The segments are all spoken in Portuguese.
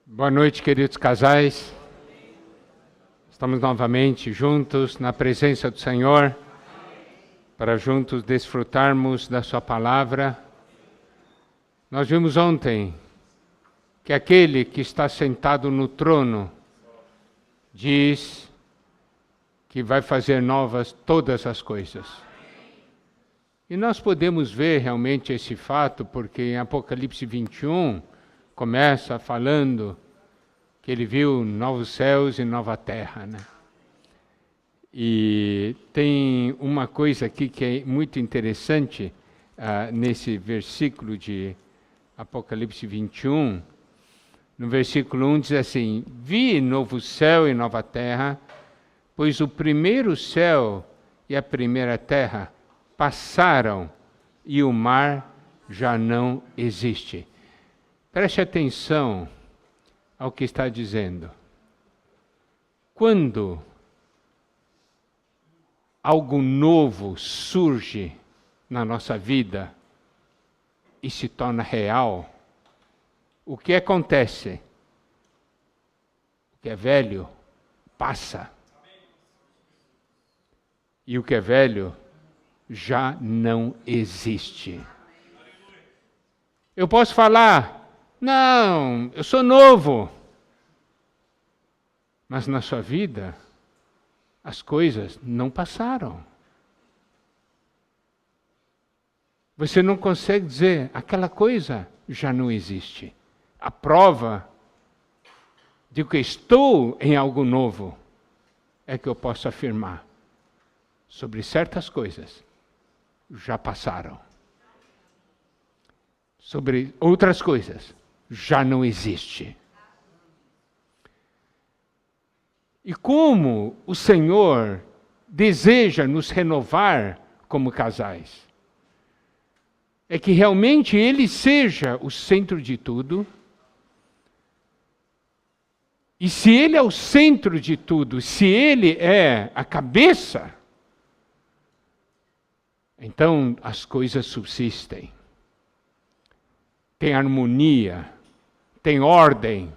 Boa noite, queridos casais. Estamos novamente juntos na presença do Senhor para juntos desfrutarmos da sua palavra. Nós vimos ontem que aquele que está sentado no trono diz que vai fazer novas todas as coisas. E nós podemos ver realmente esse fato porque em Apocalipse 21 começa falando que ele viu novos céus e nova terra, né? E tem uma coisa aqui que é muito interessante nesse versículo de Apocalipse 21. No versículo 1 diz assim: Vi novo céu e nova terra, pois o primeiro céu e a primeira terra passaram e o mar já não existe. Preste atenção ao que está dizendo. Quando algo novo surge na nossa vida e se torna real, o que acontece? O que é velho passa. E o que é velho já não existe. Eu posso falar: não, eu sou novo. Mas na sua vida, as coisas não passaram. Você não consegue dizer, aquela coisa já não existe. A prova de que estou em algo novo é que eu posso afirmar sobre certas coisas já passaram. Sobre outras coisas já não existe. E como o Senhor deseja nos renovar como casais, é que realmente Ele seja o centro de tudo. E se Ele é o centro de tudo, se Ele é a cabeça, então as coisas subsistem. Tem harmonia, tem ordem.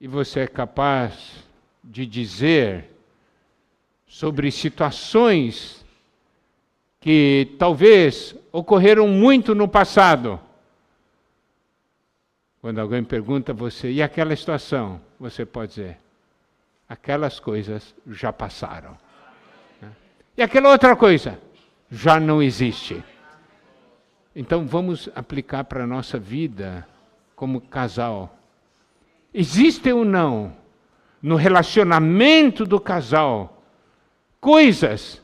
E você é capaz de dizer sobre situações que talvez ocorreram muito no passado. Quando alguém pergunta a você, e aquela situação? Você pode dizer, aquelas coisas já passaram. E aquela outra coisa? Já não existe. Então vamos aplicar para a nossa vida como casal. Existe ou não, no relacionamento do casal, coisas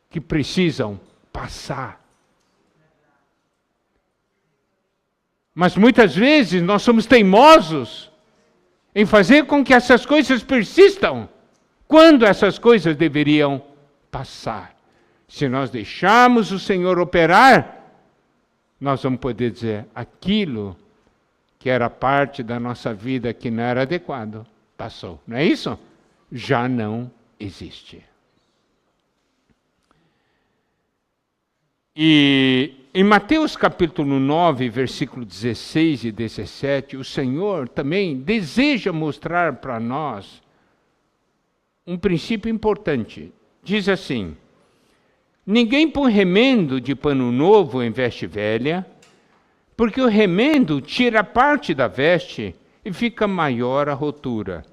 que precisam passar? Mas muitas vezes nós somos teimosos em fazer com que essas coisas persistam, quando essas coisas deveriam passar. Se nós deixarmos o Senhor operar, nós vamos poder dizer, aquilo que era parte da nossa vida que não era adequado, passou. Não é isso? Já não existe. E em Mateus capítulo 9, versículo 16 e 17, o Senhor também deseja mostrar para nós um princípio importante. Diz assim: ninguém põe remendo de pano novo em veste velha, porque o remendo tira parte da veste e fica maior a rotura.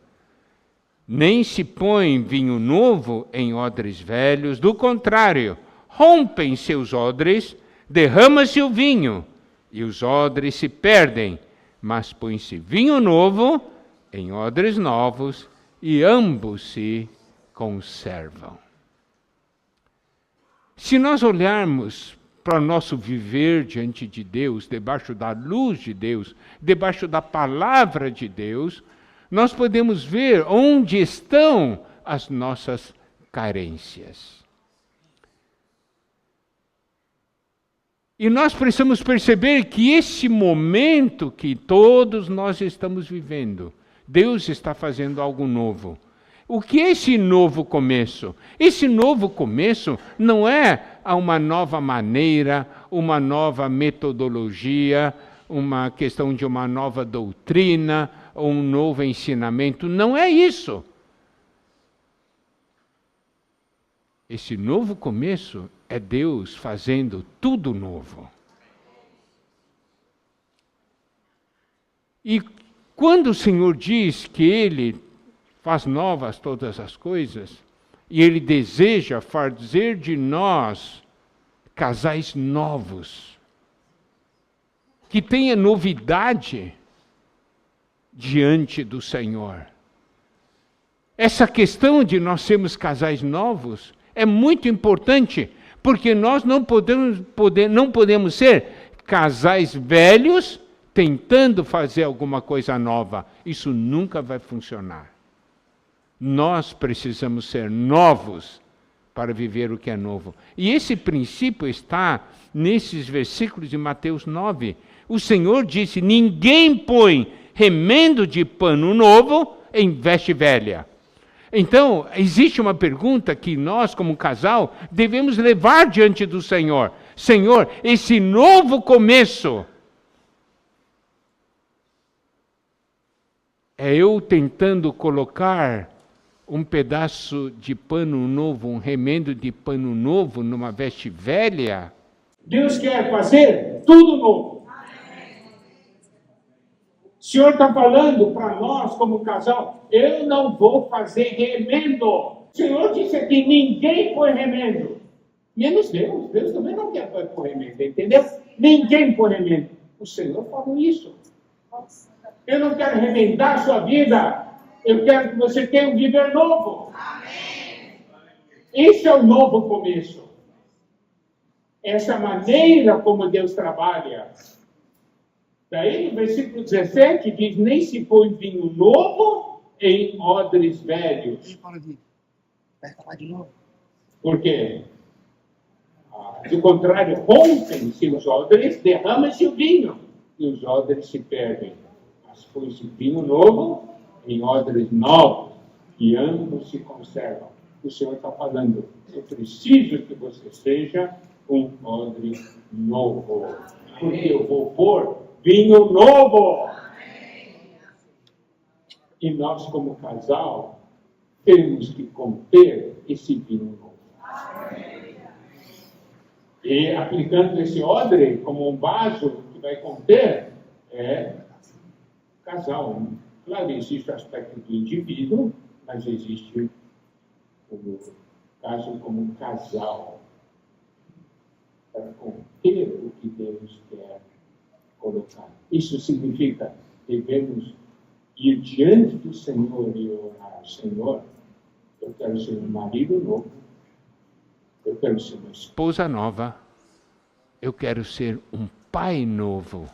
Nem se põe vinho novo em odres velhos, do contrário, rompem seus odres, derrama-se o vinho, e os odres se perdem, mas põe-se vinho novo em odres novos, e ambos se conservam. Se nós olharmos para o nosso viver diante de Deus, debaixo da luz de Deus, debaixo da palavra de Deus, nós podemos ver onde estão as nossas carências. E nós precisamos perceber que esse momento que todos nós estamos vivendo, Deus está fazendo algo novo. O que é esse novo começo? Esse novo começo não é uma nova maneira, uma nova metodologia, uma questão de uma nova doutrina, ou um novo ensinamento. Não é isso. Esse novo começo é Deus fazendo tudo novo. E quando o Senhor diz que Ele faz novas todas as coisas, e Ele deseja fazer de nós casais novos, que tenha novidade diante do Senhor. Essa questão de nós sermos casais novos é muito importante, porque nós não podemos ser casais velhos tentando fazer alguma coisa nova. Isso nunca vai funcionar. Nós precisamos ser novos para viver o que é novo. E esse princípio está nesses versículos de Mateus 9. O Senhor disse: ninguém põe remendo de pano novo em veste velha. Então, existe uma pergunta que nós, como casal, devemos levar diante do Senhor. Senhor, esse novo começo é eu tentando colocar um pedaço de pano novo, um remendo de pano novo numa veste velha? Deus quer fazer tudo novo. O Senhor está falando para nós, como casal, eu não vou fazer remendo. O Senhor disse aqui, ninguém põe remendo. Menos Deus. Deus também não quer pôr remendo, entendeu? Ninguém põe remendo. O Senhor falou isso. Eu não quero remendar a sua vida. Eu quero que você tenha um viver novo. Esse é o novo começo. Essa maneira como Deus trabalha. Daí no versículo 17 diz, nem se põe vinho novo em odres velhos. Vai falar de novo. Por quê? Do contrário, rompem-se os odres, derrama-se o vinho, e os odres se perdem. Mas põe-se vinho novo em odres novos, e ambos se conservam. O Senhor está falando, eu preciso que você seja um odre novo, porque eu vou pôr vinho novo. E nós, como casal, temos que conter esse vinho novo. E aplicando esse odre como um vaso que vai conter, é casal. Claro, existe o aspecto do indivíduo, mas existe o caso como um casal. Para conter o que Deus quer colocar. Isso significa que devemos ir diante do Senhor e orar. Senhor, eu quero ser um marido novo. Eu quero ser uma esposa nova. Eu quero ser um pai novo.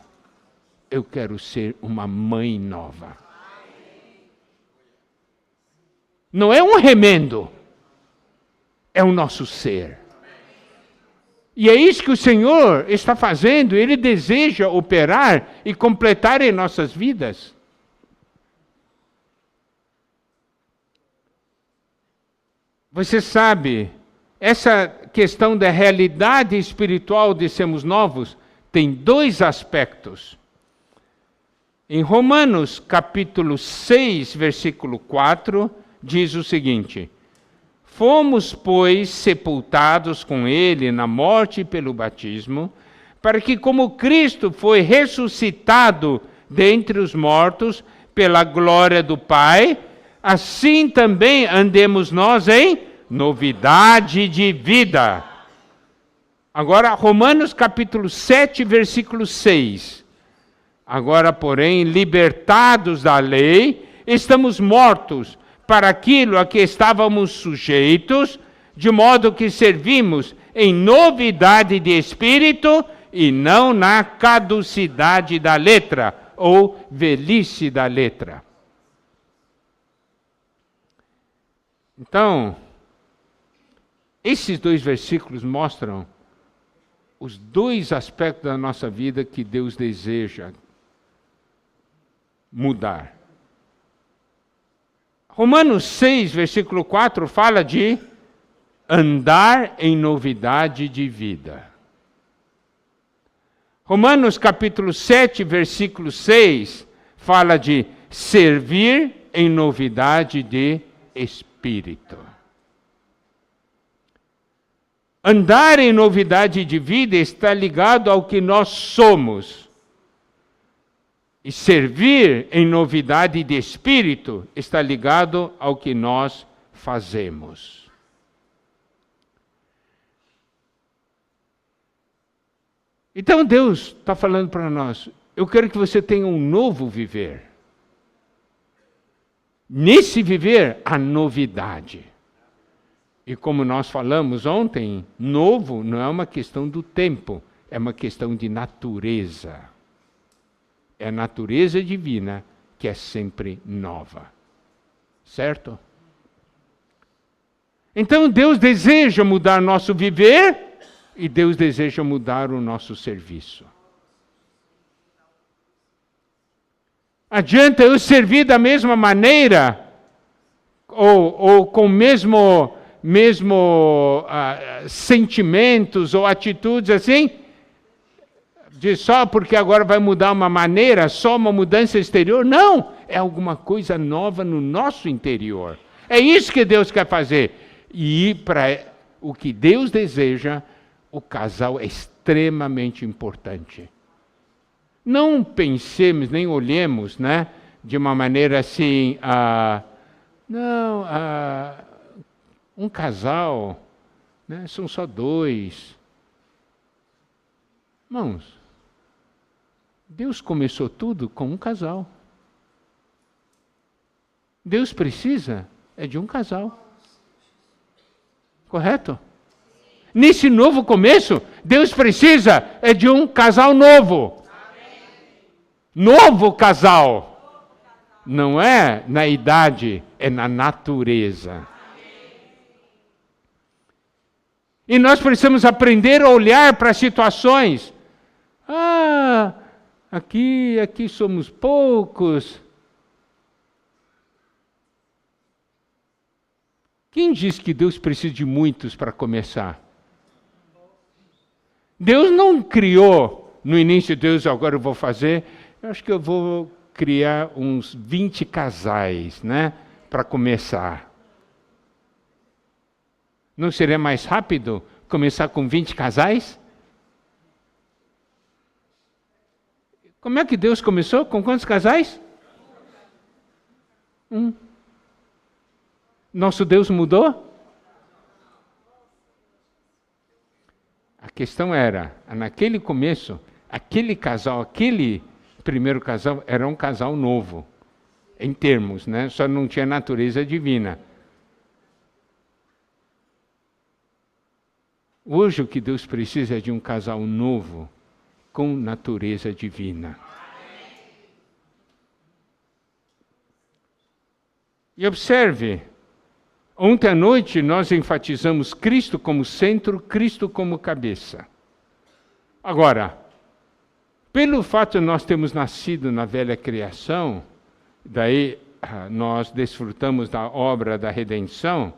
Eu quero ser uma mãe nova. Não é um remendo. É o nosso ser. E é isso que o Senhor está fazendo. Ele deseja operar e completar em nossas vidas. Você sabe, essa questão da realidade espiritual de sermos novos tem dois aspectos. Em Romanos capítulo 6, versículo 4, diz o seguinte: fomos, pois, sepultados com ele na morte pelo batismo, para que, como Cristo foi ressuscitado dentre os mortos pela glória do Pai, assim também andemos nós em novidade de vida. Agora, Romanos capítulo 7, versículo 6. Agora, porém, libertados da lei, estamos mortos para aquilo a que estávamos sujeitos, de modo que servimos em novidade de espírito e não na caducidade da letra, ou velhice da letra. Então, esses dois versículos mostram os dois aspectos da nossa vida que Deus deseja mudar. Romanos 6, versículo 4, fala de andar em novidade de vida. Romanos capítulo 7, versículo 6, fala de servir em novidade de espírito. Andar em novidade de vida está ligado ao que nós somos. E servir em novidade de espírito está ligado ao que nós fazemos. Então Deus está falando para nós, eu quero que você tenha um novo viver. Nesse viver, a novidade. E como nós falamos ontem, novo não é uma questão do tempo, é uma questão de natureza. É a natureza divina que é sempre nova. Certo? Então Deus deseja mudar nosso viver e Deus deseja mudar o nosso serviço. Adianta eu servir da mesma maneira ou com o mesmo sentimentos ou atitudes assim, de só porque agora vai mudar uma maneira, só uma mudança exterior? Não, é alguma coisa nova no nosso interior. É isso que Deus quer fazer. E para o que Deus deseja, o casal é extremamente importante. Não pensemos, nem olhemos, né, de uma maneira assim, um casal, né, são só dois. Irmãos, Deus começou tudo com um casal. Deus precisa de um casal. Correto? Nesse novo começo, Deus precisa de um casal novo. Novo casal. Não é na idade, é na natureza. E nós precisamos aprender a olhar para situações. Aqui somos poucos. Quem diz que Deus precisa de muitos para começar? Deus não criou no início, Deus, agora eu vou fazer, eu acho que eu vou criar uns 20 casais, né, para começar. Não seria mais rápido começar com 20 casais? Como é que Deus começou? Com quantos casais? 1. Nosso Deus mudou? A questão era, naquele começo, aquele casal, aquele primeiro casal, era um casal novo, em termos, né? Só não tinha natureza divina. Hoje o que Deus precisa é de um casal novo, com natureza divina. E observe, ontem à noite nós enfatizamos Cristo como centro, Cristo como cabeça. Agora, pelo fato de nós termos nascido na velha criação, daí nós desfrutamos da obra da redenção,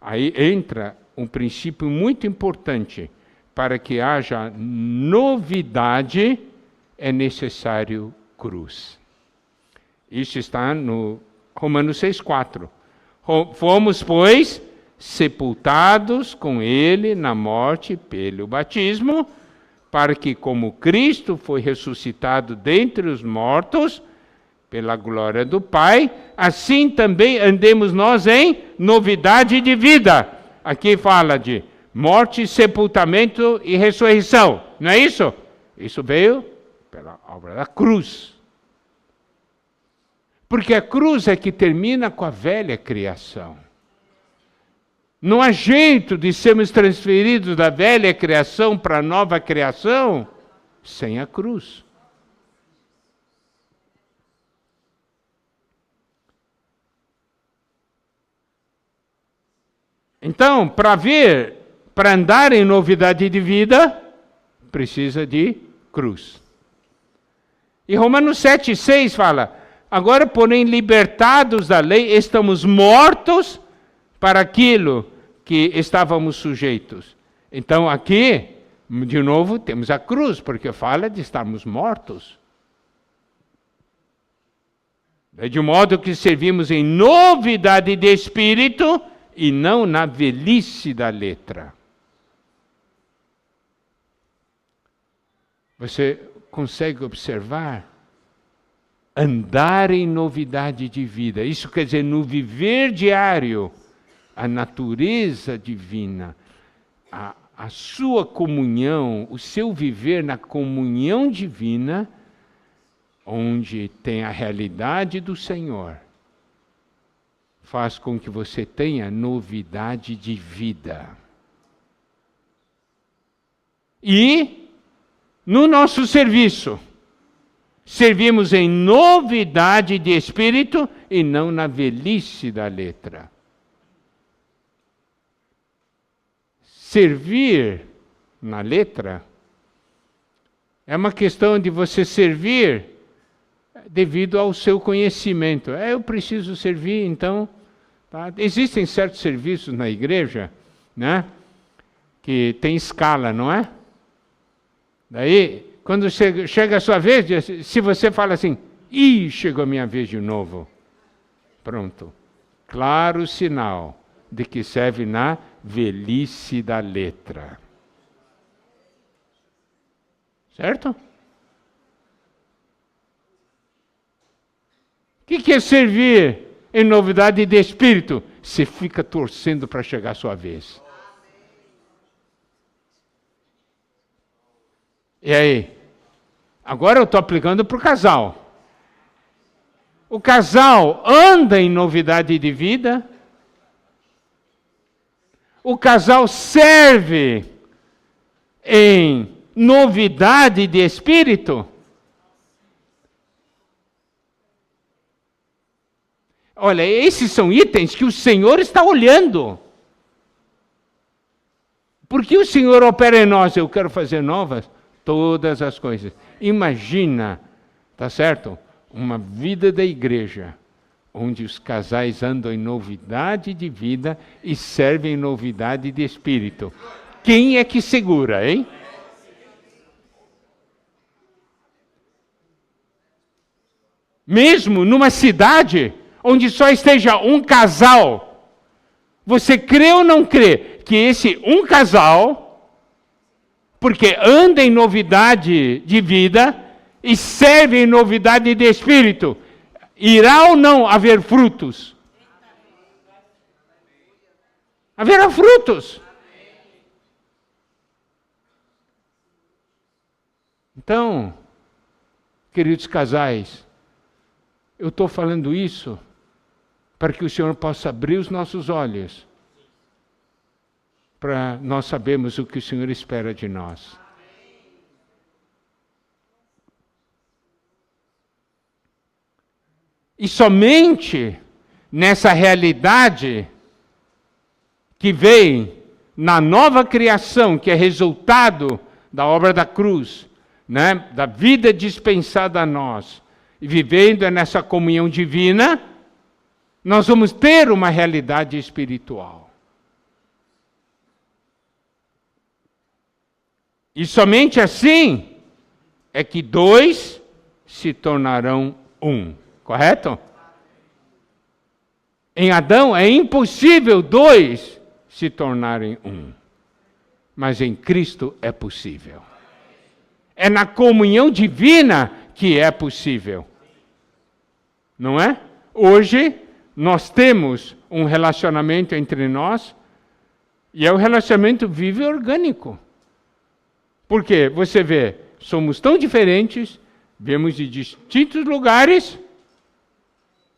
aí entra um princípio muito importante. Para que haja novidade, é necessário cruz. Isso está no Romanos 6,4. Fomos, pois, sepultados com ele na morte pelo batismo, para que, como Cristo foi ressuscitado dentre os mortos, pela glória do Pai, assim também andemos nós em novidade de vida. Aqui fala de morte, sepultamento e ressurreição. Não é isso? Isso veio pela obra da cruz. Porque a cruz é que termina com a velha criação. Não há jeito de sermos transferidos da velha criação para a nova criação sem a cruz. Então, para andar em novidade de vida, precisa de cruz. E Romanos 7,6 fala, agora, porém, libertados da lei, estamos mortos para aquilo que estávamos sujeitos. Então, aqui, De novo, temos a cruz, porque fala de estarmos mortos. De modo que servimos em novidade de espírito e não na velhice da letra. Você consegue observar? Andar em novidade de vida. Isso quer dizer, no viver diário, a natureza divina, a sua comunhão, o seu viver na comunhão divina, onde tem a realidade do Senhor, faz com que você tenha novidade de vida. E, no nosso serviço, servimos em novidade de espírito e não na velhice da letra. Servir na letra é uma questão de você servir devido ao seu conhecimento. Eu preciso servir, então... Tá? Existem certos serviços na igreja, né, que tem escala, não é? Daí, quando chega a sua vez, se você fala assim, chegou a minha vez de novo. Pronto. Claro sinal de que serve na velhice da letra. Certo? O que é servir em novidade de espírito? Você fica torcendo para chegar a sua vez. E aí? Agora eu estou aplicando para o casal. O casal anda em novidade de vida. O casal serve em novidade de espírito. Olha, esses são itens que o Senhor está olhando. Porque o Senhor opera em nós, eu quero fazer novas todas as coisas. Imagina, tá certo? Uma vida da igreja, onde os casais andam em novidade de vida e servem em novidade de espírito. Quem é que segura, hein? Mesmo numa cidade onde só esteja um casal, você crê ou não crê que esse um casal, porque anda em novidade de vida e serve em novidade de espírito, irá ou não haver frutos? Haverá frutos. Então, queridos casais, eu estou falando isso para que o Senhor possa abrir os nossos olhos, para nós sabermos o que o Senhor espera de nós. E somente nessa realidade que vem na nova criação, que é resultado da obra da cruz, né, da vida dispensada a nós, e vivendo nessa comunhão divina, nós vamos ter uma realidade espiritual. E somente assim é que dois se tornarão um. Correto? Em Adão é impossível dois se tornarem um. Mas em Cristo é possível. É na comunhão divina que é possível. Não é? Hoje, nós temos um relacionamento entre nós, e é um relacionamento vivo e orgânico. Porque, você vê, somos tão diferentes, viemos de distintos lugares,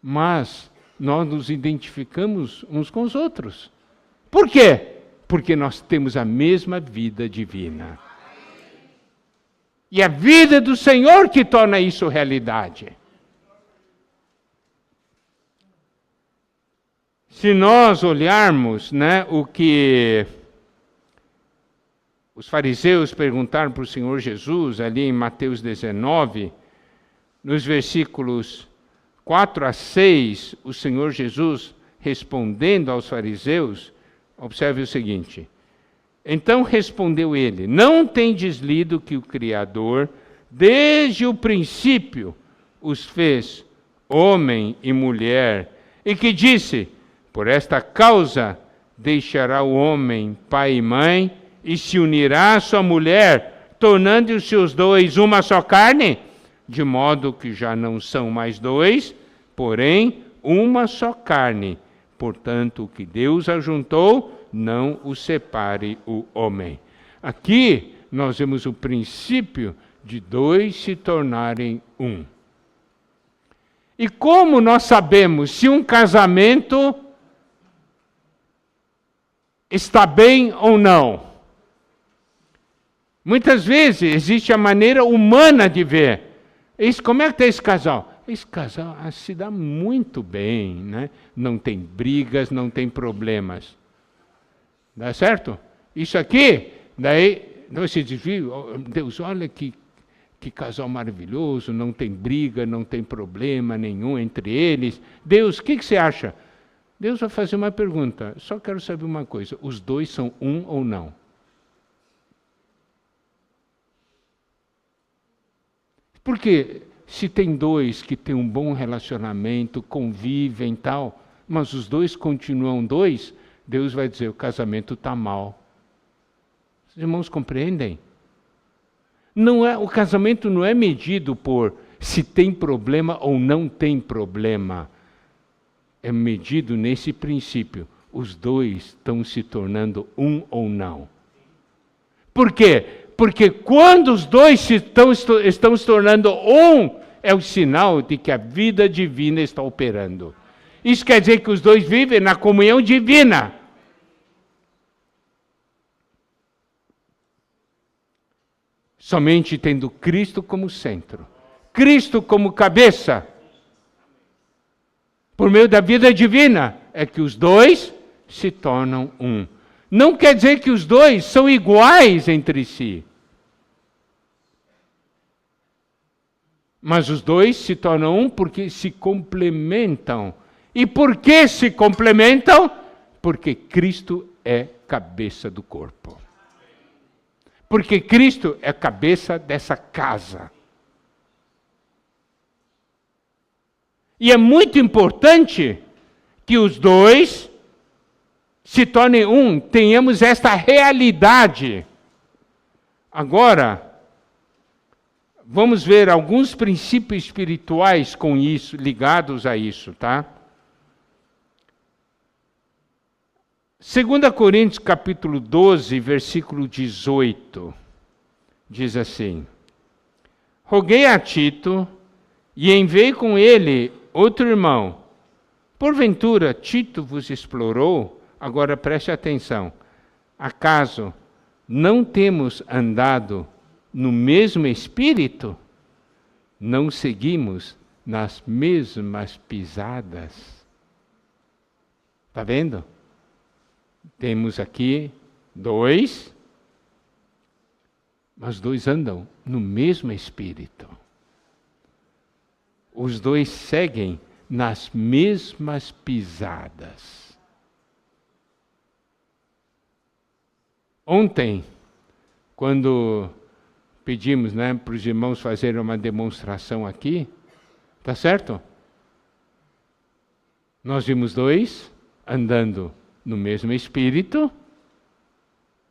mas nós nos identificamos uns com os outros. Por quê? Porque nós temos a mesma vida divina. E a vida do Senhor que torna isso realidade. Se nós olharmos, né, o que os fariseus perguntaram para o Senhor Jesus, ali em Mateus 19, nos versículos 4 a 6, o Senhor Jesus, respondendo aos fariseus, observe o seguinte: Então respondeu ele: não tendes lido que o Criador, desde o princípio, os fez homem e mulher, e que disse: por esta causa deixará o homem pai e mãe, e se unirá à sua mulher, tornando os seus dois uma só carne? De modo que já não são mais dois, porém uma só carne. Portanto, o que Deus ajuntou, não o separe o homem. Aqui nós vemos o princípio de dois se tornarem um. E como nós sabemos se um casamento está bem ou não? Muitas vezes existe a maneira humana de ver. Como é que está esse casal? Esse casal se dá muito bem, né? Não tem brigas, não tem problemas. Dá certo? Isso aqui, daí você diz: Deus, olha que casal maravilhoso, não tem briga, não tem problema nenhum entre eles. Deus, o que você acha? Deus vai fazer uma pergunta. Só quero saber uma coisa: os dois são um ou não? Porque se tem dois que têm um bom relacionamento, convivem e tal, mas os dois continuam dois, Deus vai dizer: o casamento está mal. Os irmãos compreendem? O casamento não é medido por se tem problema ou não tem problema. É medido nesse princípio. Os dois estão se tornando um ou não. Por quê? Porque quando os dois estão se tornando um, é o sinal de que a vida divina está operando. Isso quer dizer que os dois vivem na comunhão divina. Somente tendo Cristo como centro, Cristo como cabeça, por meio da vida divina, é que os dois se tornam um. Não quer dizer que os dois são iguais entre si. Mas os dois se tornam um porque se complementam. E por que se complementam? Porque Cristo é cabeça do corpo. Porque Cristo é cabeça dessa casa. E é muito importante que os dois se tornem um, tenhamos esta realidade. Agora, vamos ver alguns princípios espirituais com isso, ligados a isso, tá? 2 Coríntios capítulo 12, versículo 18, diz assim: roguei a Tito e enviei com ele outro irmão. Porventura Tito vos explorou? Agora preste atenção. Acaso não temos andado no mesmo espírito? Não seguimos nas mesmas pisadas? Está vendo? Temos aqui dois, mas dois andam no mesmo espírito. Os dois seguem nas mesmas pisadas. Ontem, quando pedimos, para os irmãos fazerem uma demonstração aqui, tá certo? Nós vimos dois andando no mesmo espírito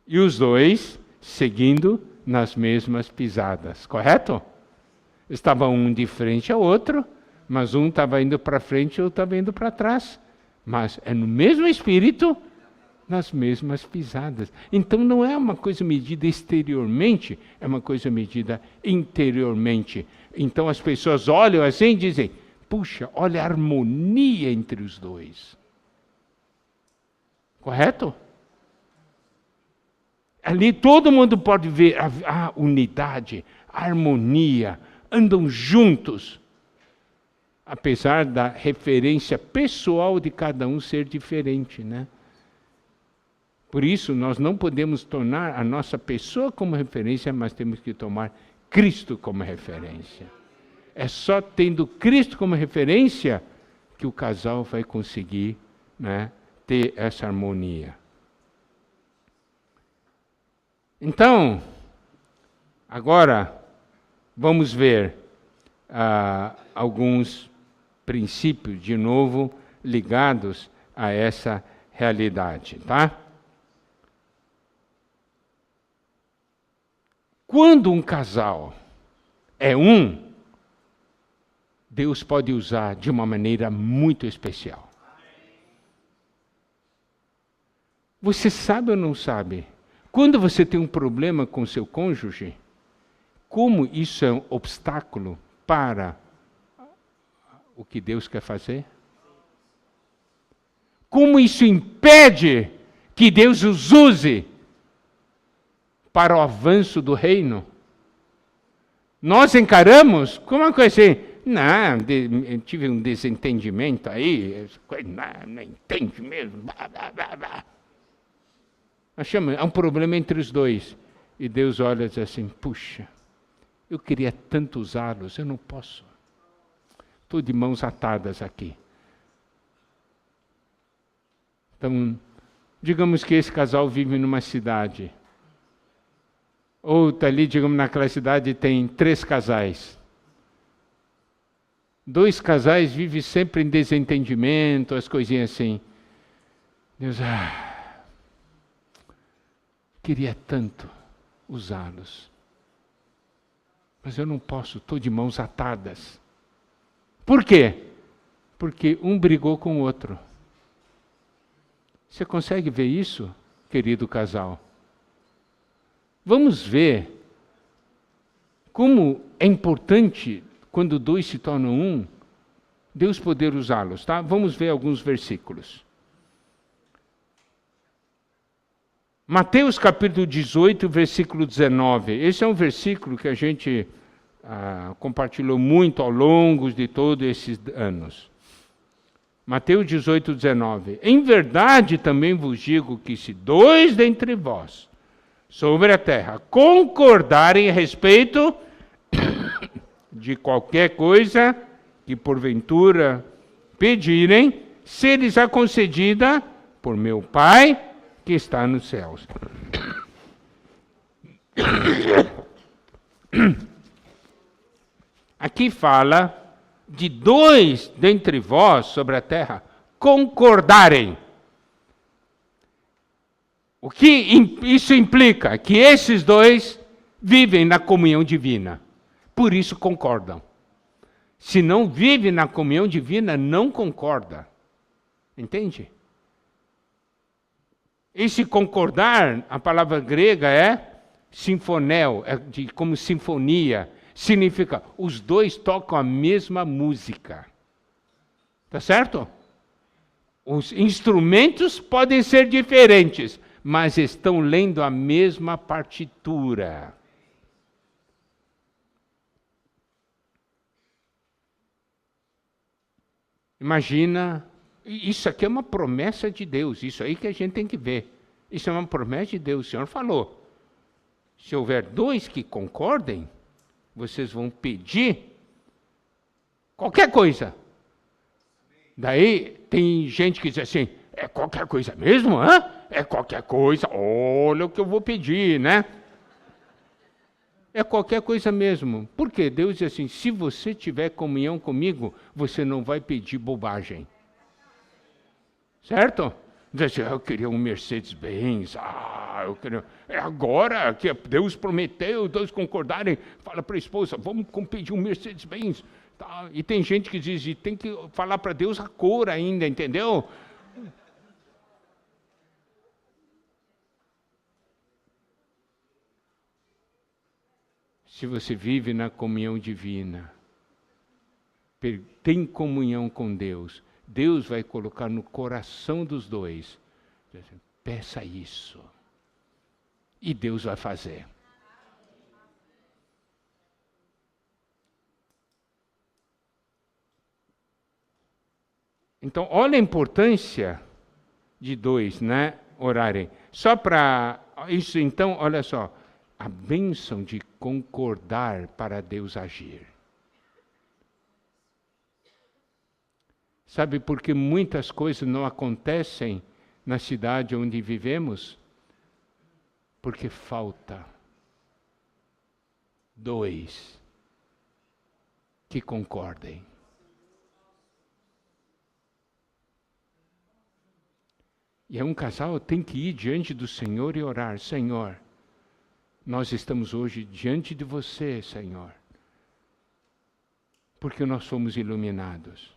e os dois seguindo nas mesmas pisadas, correto? Estava um de frente ao outro, mas um estava indo para frente e o outro estava indo para trás. Mas é no mesmo espírito, nas mesmas pisadas. Então não é uma coisa medida exteriormente, é uma coisa medida interiormente. Então as pessoas olham assim e dizem: puxa, olha a harmonia entre os dois. Correto? Ali todo mundo pode ver a unidade, a harmonia, andam juntos. Apesar da referência pessoal de cada um ser diferente, Por isso, nós não podemos tornar a nossa pessoa como referência, mas temos que tomar Cristo como referência. É só tendo Cristo como referência que o casal vai conseguir ter essa harmonia. Então, agora vamos ver alguns princípios, de novo, ligados a essa realidade, tá? Quando um casal é um, Deus pode usar de uma maneira muito especial. Você sabe ou não sabe? Quando você tem um problema com seu cônjuge, como isso é um obstáculo para o que Deus quer fazer? Como isso impede que Deus os use para o avanço do reino? Nós encaramos como uma coisa assim, não, tive um desentendimento aí, não entende mesmo, blá, blá, blá, blá. É um problema entre os dois. E Deus olha e diz assim, puxa, eu queria tanto usá-los, eu não posso. Estou de mãos atadas aqui. Então, digamos que esse casal vive numa cidade. Ou está ali, digamos, naquela cidade tem 3 casais. 2 casais vivem sempre em desentendimento, as coisinhas assim. Deus, queria tanto usá-los. Mas eu não posso, estou de mãos atadas. Por quê? Porque um brigou com o outro. Você consegue ver isso, querido casal? Vamos ver como é importante, quando 2 se tornam um, Deus poder usá-los, tá? Vamos ver alguns versículos. Mateus capítulo 18, versículo 19. Esse é um versículo que a gente compartilhou muito ao longo de todos esses anos. Mateus 18, 19. Em verdade também vos digo que se 2 dentre vós sobre a terra concordarem a respeito de qualquer coisa que porventura pedirem, ser-lhes-á concedida por meu Pai que está nos céus. Aqui fala de 2 dentre vós sobre a terra concordarem. O que isso implica? Que esses 2 vivem na comunhão divina. Por isso concordam. Se não vive na comunhão divina, não concorda. Entende? Esse concordar, a palavra grega é sinfonel, como sinfonia. Significa, os 2 tocam a mesma música. Tá certo? Os instrumentos podem ser diferentes, mas estão lendo a mesma partitura. Imagina, isso aqui é uma promessa de Deus, isso aí que a gente tem que ver. Isso é uma promessa de Deus, o Senhor falou. Se houver 2 que concordem, vocês vão pedir qualquer coisa. Daí tem gente que diz assim, é qualquer coisa mesmo? Hã? É qualquer coisa, olha o que eu vou pedir, né? É qualquer coisa mesmo. Por quê? Deus diz assim, se você tiver comunhão comigo, você não vai pedir bobagem. Certo? Diz assim, eu queria um Mercedes-Benz, eu queria... É agora que Deus prometeu, 2 concordarem, fala para a esposa, vamos pedir um Mercedes-Benz. Tá? E tem gente que diz, e tem que falar para Deus a cor ainda, entendeu? Se você vive na comunhão divina, tem comunhão com Deus, Deus vai colocar no coração dos 2, peça isso, e Deus vai fazer. Então, olha a importância de 2, né, orarem. Só para isso, então, olha só, a bênção de concordar para Deus agir. Sabe por que muitas coisas não acontecem na cidade onde vivemos? Porque falta dois que concordem. E um casal tem que ir diante do Senhor e orar: Senhor, nós estamos hoje diante de você, Senhor, porque nós somos iluminados.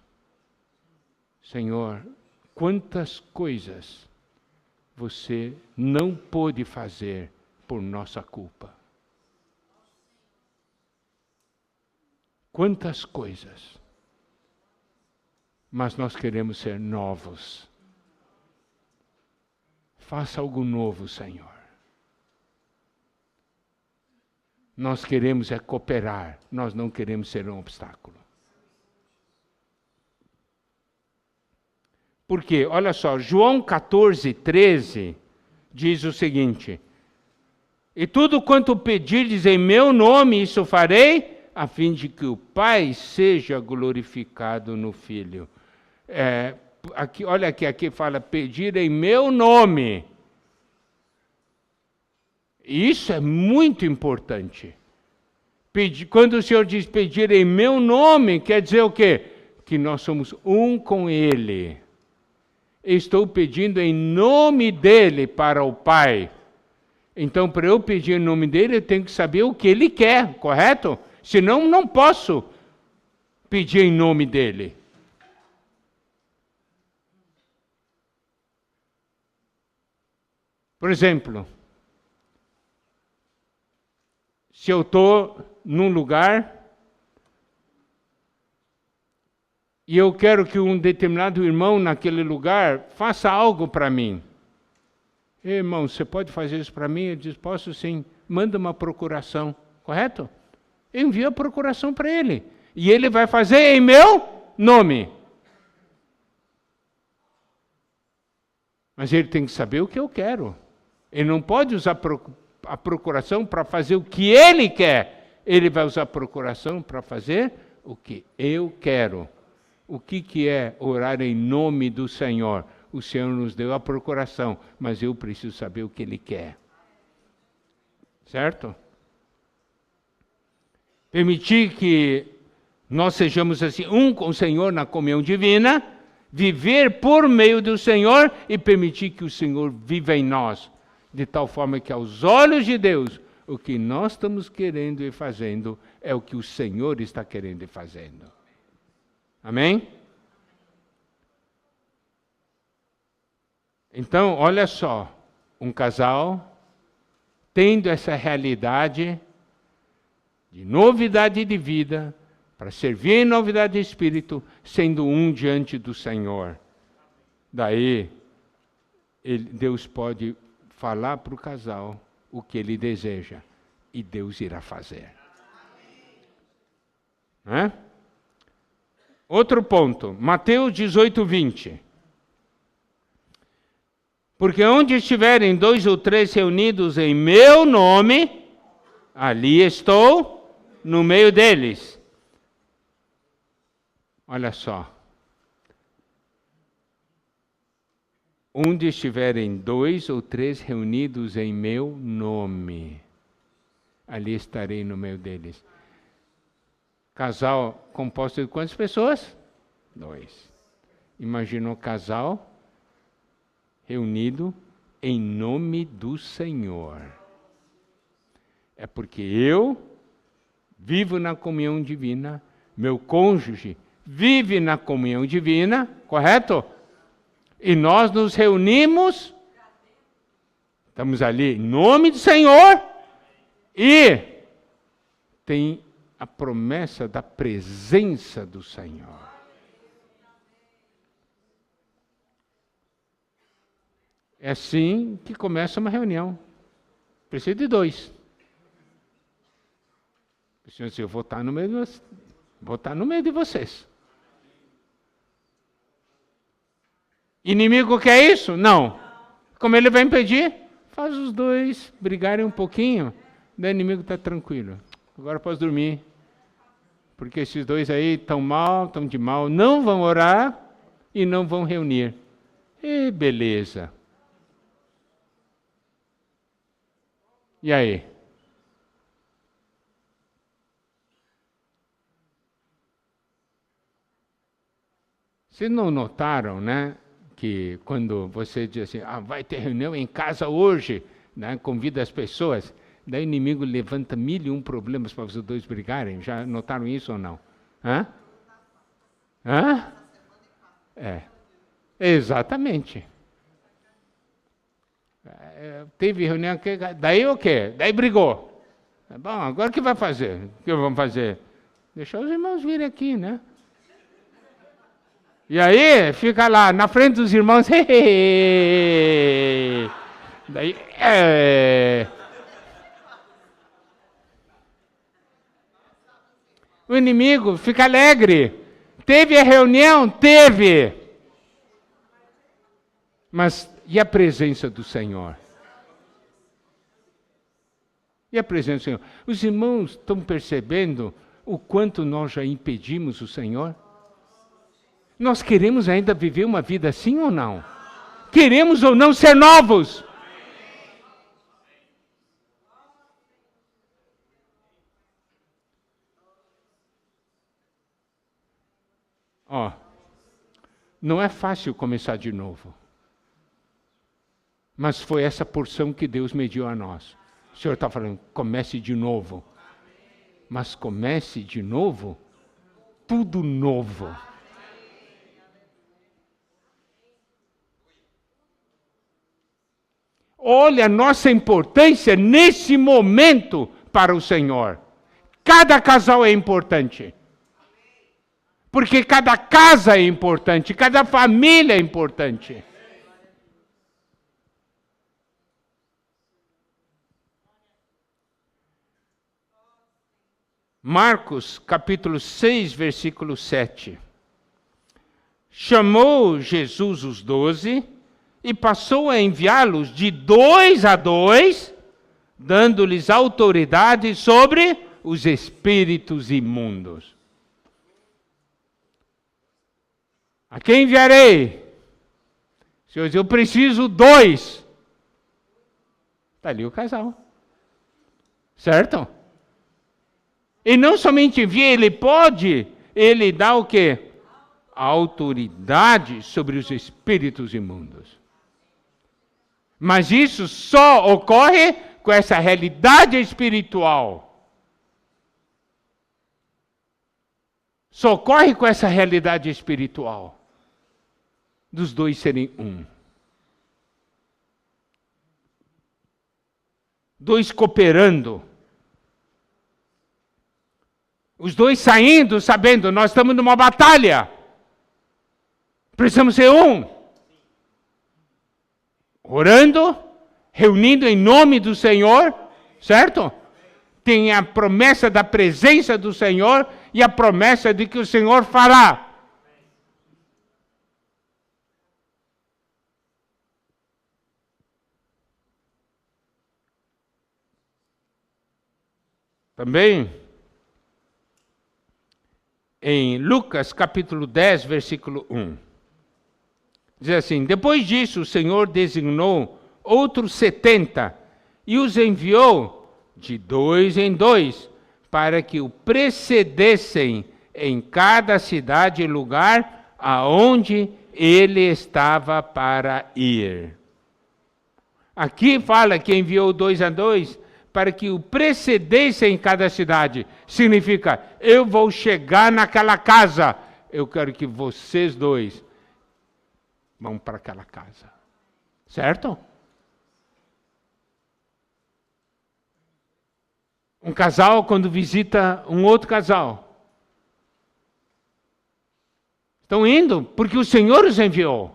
Senhor, quantas coisas você não pôde fazer por nossa culpa. Quantas coisas. Mas nós queremos ser novos. Faça algo novo, Senhor. Nós queremos cooperar, nós não queremos ser um obstáculo. Porque, olha só, João 14, 13 diz o seguinte: e tudo quanto pedirdes em meu nome, isso farei, a fim de que o Pai seja glorificado no Filho. Aqui, olha aqui fala, pedir em meu nome. Isso é muito importante. Quando o Senhor diz pedir em meu nome, quer dizer o quê? Que nós somos um com Ele. Estou pedindo em nome dEle para o Pai. Então, para eu pedir em nome dEle, eu tenho que saber o que Ele quer, correto? Senão, não posso pedir em nome dEle. Por exemplo, se eu estou num lugar e eu quero que um determinado irmão naquele lugar faça algo para mim. Irmão, você pode fazer isso para mim? Eu digo, posso sim. Manda uma procuração, correto? Eu envio a procuração para ele. E ele vai fazer em meu nome. Mas ele tem que saber o que eu quero. Ele não pode usar a procuração para fazer o que ele quer. Ele vai usar a procuração para fazer o que eu quero. O que é orar em nome do Senhor? O Senhor nos deu a procuração, mas eu preciso saber o que Ele quer. Certo? Permitir que nós sejamos assim, um com o Senhor na comunhão divina, viver por meio do Senhor e permitir que o Senhor viva em nós, de tal forma que aos olhos de Deus, o que nós estamos querendo e fazendo é o que o Senhor está querendo e fazendo. Amém? Então, olha só, um casal tendo essa realidade de novidade de vida, para servir em novidade de espírito, sendo um diante do Senhor. Daí, Deus pode falar para o casal o que ele deseja, e Deus irá fazer. Né? Outro ponto, Mateus 18, 20. Porque onde estiverem 2 ou 3 reunidos em meu nome, ali estou no meio deles. Olha só. Onde estiverem 2 ou 3 reunidos em meu nome, ali estarei no meio deles. Casal composto de quantas pessoas? 2. Imagina um casal reunido em nome do Senhor. É porque eu vivo na comunhão divina, meu cônjuge vive na comunhão divina, correto? E nós nos reunimos, estamos ali em nome do Senhor, e tem a promessa da presença do Senhor. É assim que começa uma reunião. Precisa de 2. Eu vou estar no meio de vocês. Inimigo quer isso? Não. Como ele vai impedir? Faz os 2 brigarem um pouquinho. O inimigo está tranquilo. Agora posso dormir. Porque esses 2 aí estão de mal, não vão orar e não vão reunir. E beleza. E aí? Vocês não notaram, né? Que quando você diz assim, vai ter reunião em casa hoje, né? Convida as pessoas, daí o inimigo levanta 1001 problemas para vocês dois brigarem. Já notaram isso ou não? Hã? Exatamente. Teve reunião, daí o quê? Daí brigou. Bom, agora o que vai fazer? O que vamos fazer? Deixar os irmãos virem aqui, né? E aí, fica lá, na frente dos irmãos, daí, o inimigo fica alegre. Teve a reunião? Teve. Mas e a presença do Senhor? E a presença do Senhor? Os irmãos estão percebendo o quanto nós já impedimos o Senhor? Nós queremos ainda viver uma vida assim ou não? Queremos ou não ser novos? Não é fácil começar de novo. Mas foi essa porção que Deus mediu a nós. O Senhor está falando, comece de novo. Mas comece de novo, tudo novo. Olha a nossa importância nesse momento para o Senhor. Cada casal é importante. Porque cada casa é importante, cada família é importante. Marcos, capítulo 6, versículo 7. Chamou Jesus os 12 e passou a enviá-los de 2 a 2, dando-lhes autoridade sobre os espíritos imundos. A quem enviarei? O Senhor diz, eu preciso 2. Está ali o casal. Certo? E não somente envia, ele dá o quê? A autoridade sobre os espíritos imundos. Mas isso só ocorre com essa realidade espiritual. Só ocorre com essa realidade espiritual. Dos dois serem um. Dois cooperando. Os dois saindo, sabendo, nós estamos numa batalha. Precisamos ser um. Orando, reunindo em nome do Senhor, certo? Tem a promessa da presença do Senhor e a promessa de que o Senhor fará. Também, em Lucas capítulo 10, versículo 1. Diz assim, depois disso o Senhor designou outros 70 e os enviou de 2 em 2 para que o precedessem em cada cidade e lugar aonde ele estava para ir. Aqui fala que enviou 2 a 2 para que o precedesse em cada cidade. Significa, eu vou chegar naquela casa, eu quero que vocês dois vão para aquela casa. Certo? Um casal quando visita um outro casal. Estão indo porque o Senhor os enviou.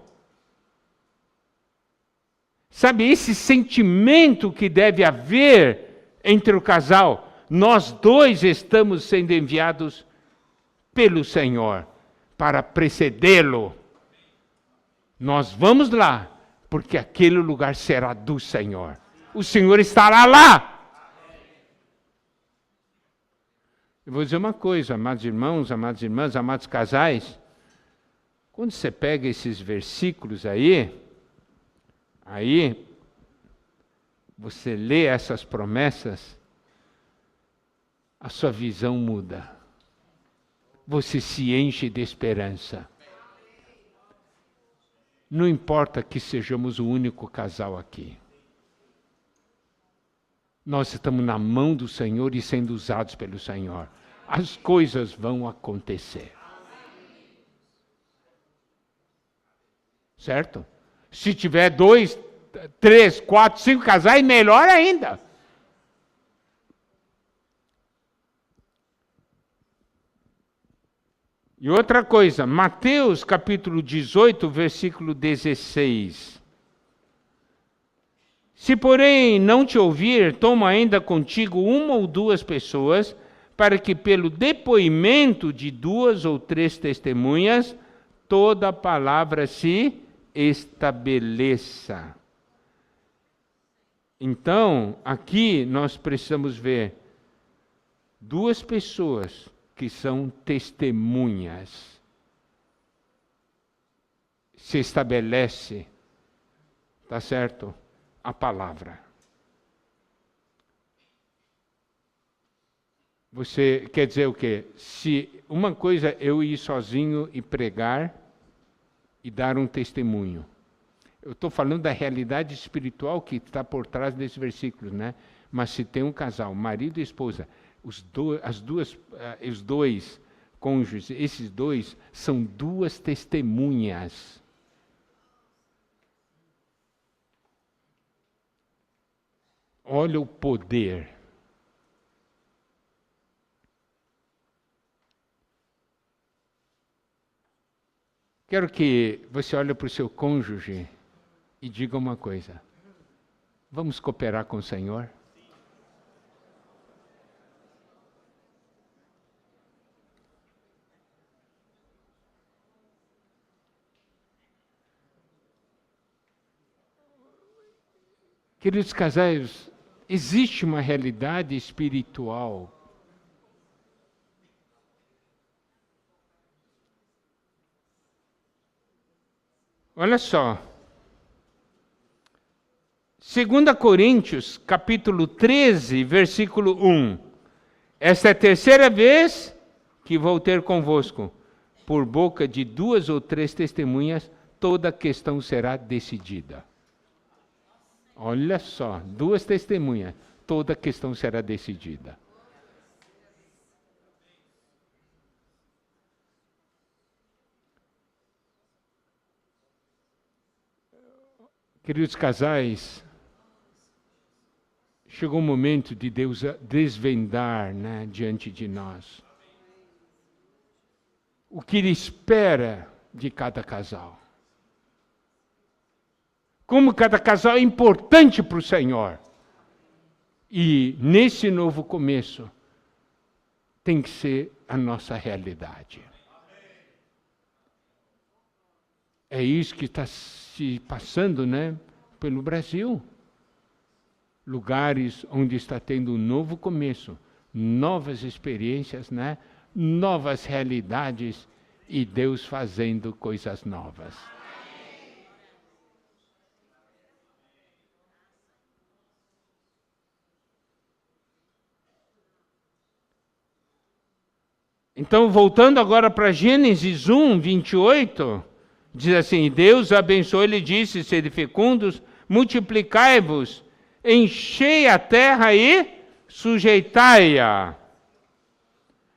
Sabe, esse sentimento que deve haver entre o casal, nós dois estamos sendo enviados pelo Senhor para precedê-lo. Nós vamos lá, porque aquele lugar será do Senhor. O Senhor estará lá. Eu vou dizer uma coisa, amados irmãos, amadas irmãs, amados casais. Quando você pega esses versículos aí você lê essas promessas, a sua visão muda. Você se enche de esperança. Não importa que sejamos o único casal aqui. Nós estamos na mão do Senhor e sendo usados pelo Senhor. As coisas vão acontecer. Certo? Se tiver 2, 3, 4, 5 casais, melhor ainda. E outra coisa, Mateus capítulo 18, versículo 16. Se, porém, não te ouvir, toma ainda contigo 1 ou 2 pessoas, para que pelo depoimento de 2 ou 3 testemunhas, toda a palavra se estabeleça. Então, aqui nós precisamos ver 2 pessoas que são testemunhas. Se estabelece, tá certo? A palavra. Você quer dizer o quê? Se uma coisa é eu ir sozinho e pregar e dar um testemunho. Eu estou falando da realidade espiritual que está por trás desses versículos, né? Mas se tem um casal, marido e esposa, os dois cônjuges, esses 2 são 2 testemunhas. Olha o poder. Quero que você olhe para o seu cônjuge e diga uma coisa. Vamos cooperar com o Senhor? Queridos casais, existe uma realidade espiritual. Olha só. 2 Coríntios, capítulo 13, versículo 1. Esta é a terceira vez que vou ter convosco. Por boca de 2 ou 3 testemunhas, toda a questão será decidida. Olha só, 2 testemunhas, toda a questão será decidida. Queridos casais, chegou o momento de Deus desvendar, né, diante de nós o que Ele espera de cada casal. Como cada casal é importante para o Senhor. E nesse novo começo, tem que ser a nossa realidade. É isso que está se passando, né, pelo Brasil. Lugares onde está tendo um novo começo, novas experiências, né, novas realidades e Deus fazendo coisas novas. Então, voltando agora para Gênesis 1, 28, diz assim, Deus abençoou, Ele disse, sede fecundos, multiplicai-vos, enchei a terra e sujeitai-a.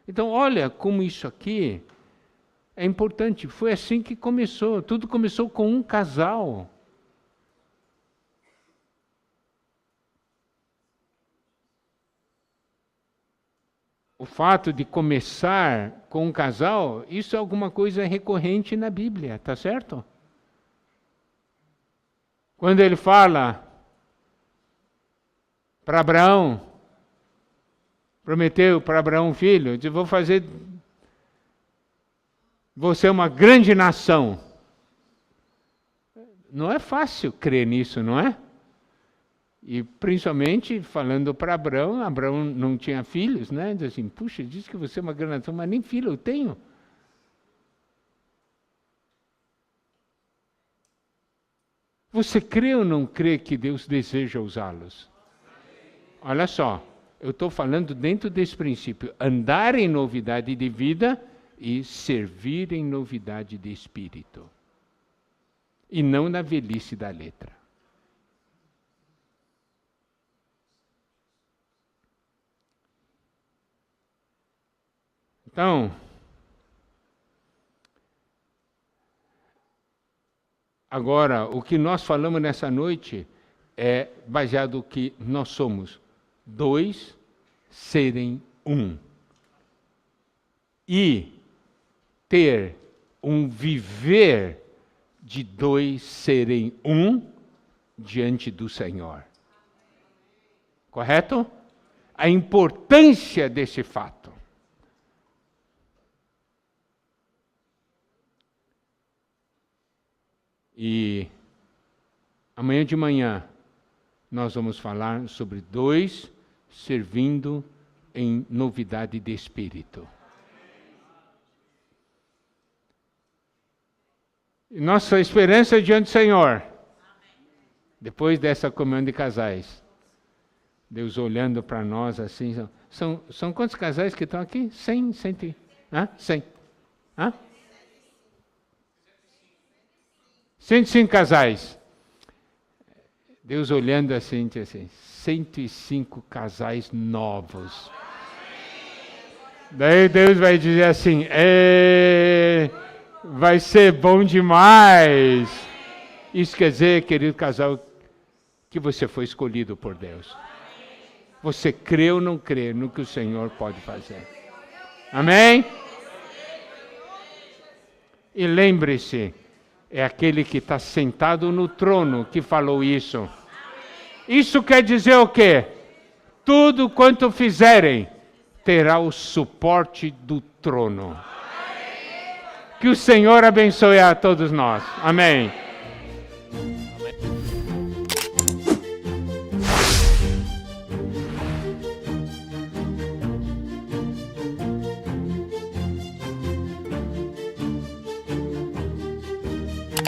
Então, olha como isso aqui é importante. Foi assim que começou. Tudo começou com um casal. O fato de começar com um casal, isso é alguma coisa recorrente na Bíblia, tá certo? Quando ele fala para Abraão, prometeu para Abraão um filho, diz, vou fazer você uma grande nação. Não é fácil crer nisso, não é? E principalmente falando para Abraão, Abraão não tinha filhos, né? Diz assim, puxa, diz que você é uma grande nação, mas nem filho eu tenho. Você crê ou não crê que Deus deseja usá-los? Olha só, eu estou falando dentro desse princípio, andar em novidade de vida e servir em novidade de espírito. E não na velhice da letra. Então, agora, o que nós falamos nessa noite é baseado no que nós somos. 2 serem um. E ter um viver de 2 serem um diante do Senhor. Correto? A importância desse fato. E amanhã de manhã nós vamos falar sobre 2 servindo em novidade de espírito. E nossa esperança diante do Senhor, depois dessa comunhão de casais, Deus olhando para nós assim, são quantos casais que estão aqui? 100, 100, 100. 105 casais. Deus olhando assim, 105 casais novos. Daí Deus vai dizer assim, vai ser bom demais. Isso quer dizer, querido casal, que você foi escolhido por Deus. Você crê ou não crê no que o Senhor pode fazer. Amém? E lembre-se, é aquele que está sentado no trono que falou isso. Isso quer dizer o quê? Tudo quanto fizerem terá o suporte do trono. Que o Senhor abençoe a todos nós. Amém.